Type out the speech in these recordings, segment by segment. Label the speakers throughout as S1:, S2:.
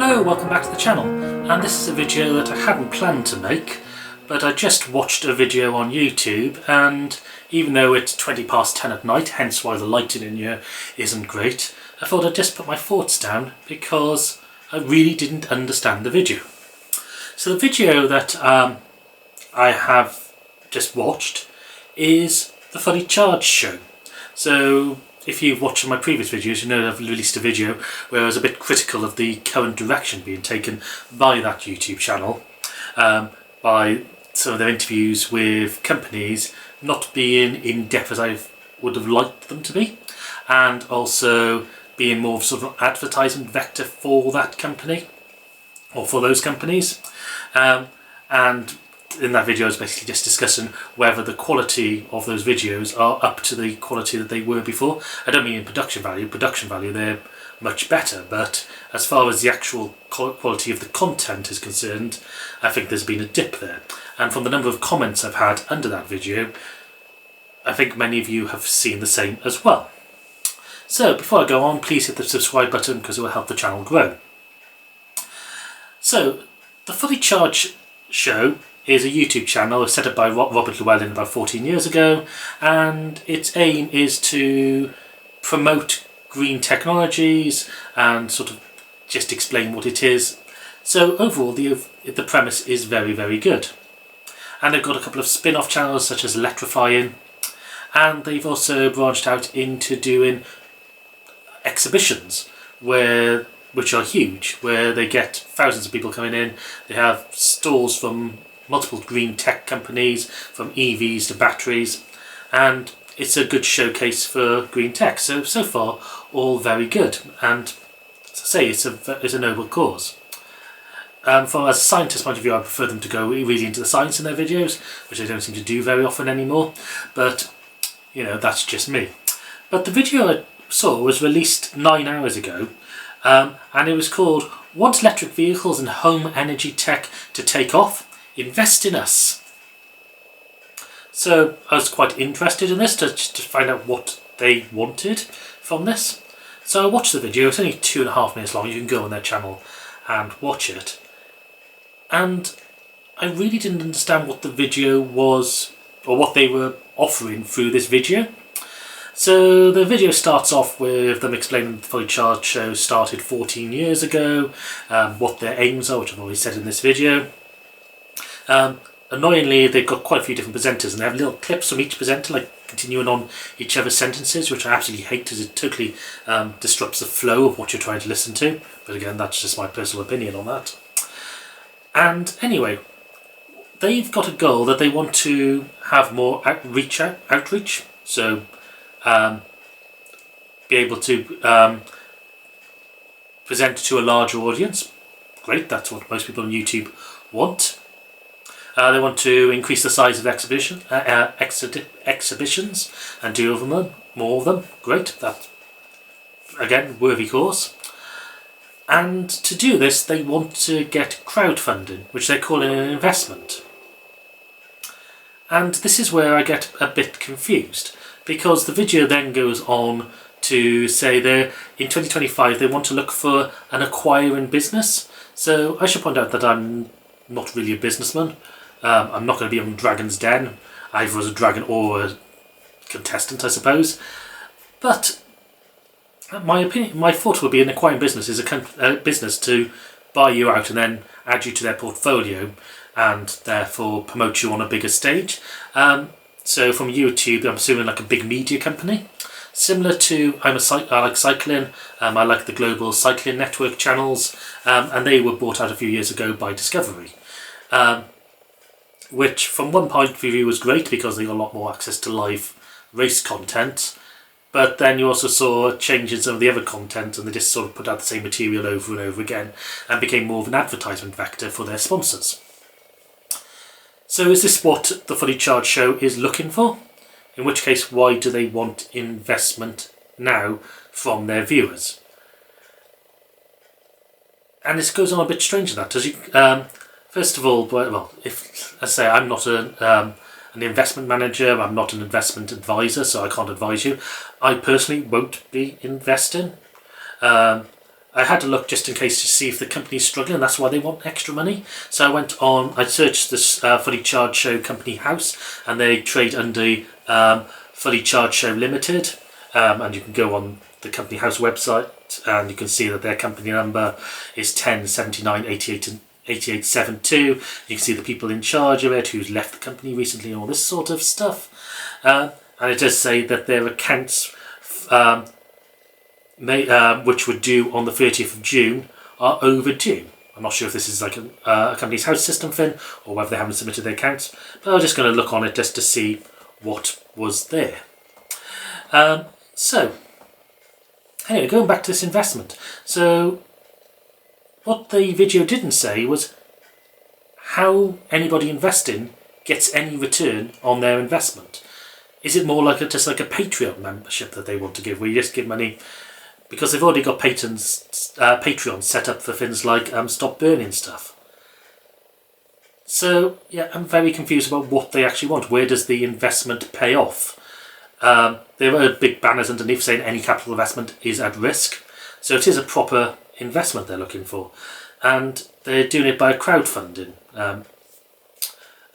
S1: Hello, welcome back to the channel, and this is a video that I hadn't planned to make, but I just watched a video on YouTube, and even though it's 20 past 10 at night, hence why the lighting in here isn't great, I thought I'd just put my thoughts down because I really didn't understand the video. So the video that I have just watched is the Fully Charged show. So if you've watched my previous videos, you know I've released a video where I was a bit critical of the current direction being taken by that YouTube channel, by some of their interviews with companies not being in depth as I would have liked them to be, and also being more of sort of an advertisement vector for that company, or for those companies. And in that video I was basically just discussing whether the quality of those videos are up to the quality that they were before. I don't mean in production value they're much better, but as far as the actual quality of the content is concerned, I think there's been a dip there. And from the number of comments I've had under that video, I think many of you have seen the same as well. So before I go on, please hit the subscribe button because it will help the channel grow. So the Fully Charged show is a YouTube channel set up by Robert Llewellyn about 14 years ago, and its aim is to promote green technologies and sort of just explain what it is. So overall the premise is very, very good. And they've got a couple of spin-off channels such as Electrifying, and they've also branched out into doing exhibitions which are huge, where they get thousands of people coming in. They have stalls from multiple green tech companies, from EVs to batteries, and it's a good showcase for green tech. So far, all very good, and as I say, it's a noble cause. From a scientist point of view, I prefer them to go really into the science in their videos, which they don't seem to do very often anymore, but you know, that's just me. But the video I saw was released 9 hours ago, and it was called "Want Electric Vehicles and Home Energy Tech to Take Off? Invest in Us." So I was quite interested in this to find out what they wanted from this. So I watched the video. It's only 2.5 minutes long. You can go on their channel and watch it. And I really didn't understand what the video was, or what they were offering through this video. So the video starts off with them explaining the Fully Charged show started 14 years ago, what their aims are, which I've already said in this video. Annoyingly, they've got quite a few different presenters, and they have little clips from each presenter, like continuing on each other's sentences, which I absolutely hate because it totally disrupts the flow of what you're trying to listen to. But again, that's just my personal opinion on that. And anyway, they've got a goal that they want to have more outreach. So be able to present to a larger audience. Great, that's what most people on YouTube want. They want to increase the size of exhibitions and do more of them. Great, that's again worthy cause. And to do this, they want to get crowdfunding, which they're calling an investment. And this is where I get a bit confused, because the video then goes on to say in 2025 they want to look for an acquiring business. So I should point out that I'm not really a businessman. I'm not going to be on Dragon's Den, either as a dragon or a contestant, I suppose. But my thought would be an acquiring business is a business to buy you out and then add you to their portfolio, and therefore promote you on a bigger stage. So from YouTube, I'm assuming like a big media company, similar to I like cycling. I like the global cycling network channels, and they were bought out a few years ago by Discovery, which from one point of view was great because they got a lot more access to live race content. But then you also saw changes of the other content, and they just sort of put out the same material over and over again and became more of an advertisement vector for their sponsors. So is this what the Fully Charged show is looking for? In which case, why do they want investment now from their viewers? And this goes on a bit strange than that. First of all, well, if I say I'm not an investment manager, I'm not an investment advisor, so I can't advise you. I personally won't be investing. I had to look just in case to see if the company's struggling, and that's why they want extra money. So I went on, I searched this Fully Charged Show company house, and they trade under Fully Charged Show Limited, and you can go on the company house website and you can see that their company number is 10798872. You can see the people in charge of it, who's left the company recently, and all this sort of stuff. And it does say that their accounts which were due on the 30th of June are overdue. I'm not sure if this is like a company's house system thing or whether they haven't submitted their accounts, but I'm just going to look on it just to see what was there. So anyway, going back to this investment. So what the video didn't say was how anybody investing gets any return on their investment. Is it more like just like a Patreon membership that they want to give, where you just give money? Because they've already got Patreon set up for things like stop burning stuff. So yeah, I'm very confused about what they actually want. Where does the investment pay off? There are big banners underneath saying any capital investment is at risk. So it is a proper investment they're looking for. And they're doing it by a crowdfunding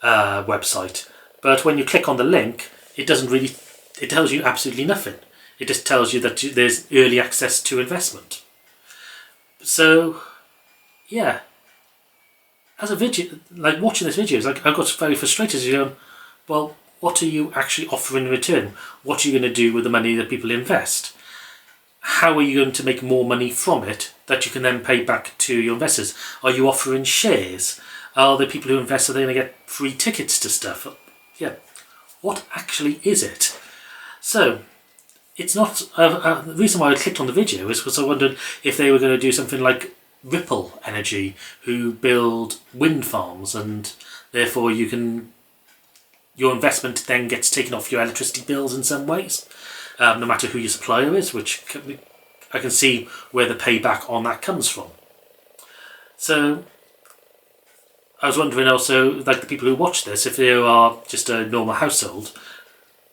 S1: website. But when you click on the link, it doesn't really, it tells you absolutely nothing. It just tells you that there's early access to investment. So, yeah. As a video, like watching this video, like I got very frustrated. You know, well, what are you actually offering in return? What are you going to do with the money that people invest? How are you going to make more money from it that you can then pay back to your investors? Are you offering shares? Are the people who invest, are they going to get free tickets to stuff? Yeah. What actually is it? So, it's not... the reason why I clicked on the video is because I wondered if they were going to do something like Ripple Energy, who build wind farms, and therefore you can... your investment then gets taken off your electricity bills in some ways, no matter who your supplier is, which I can see where the payback on that comes from. So I was wondering also, like the people who watch this, if they are just a normal household,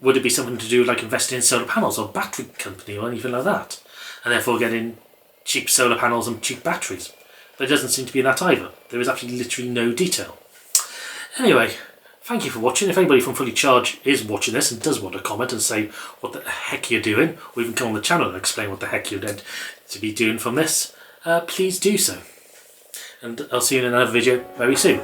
S1: would it be something to do like investing in solar panels or battery company or anything like that, and therefore getting cheap solar panels and cheap batteries? But it doesn't seem to be that either. There is actually literally no detail. Anyway, thank you for watching. If anybody from Fully Charged is watching this and does want to comment and say what the heck you're doing, or even come on the channel and explain what the heck you're meant to be doing from this, please do so. And I'll see you in another video very soon.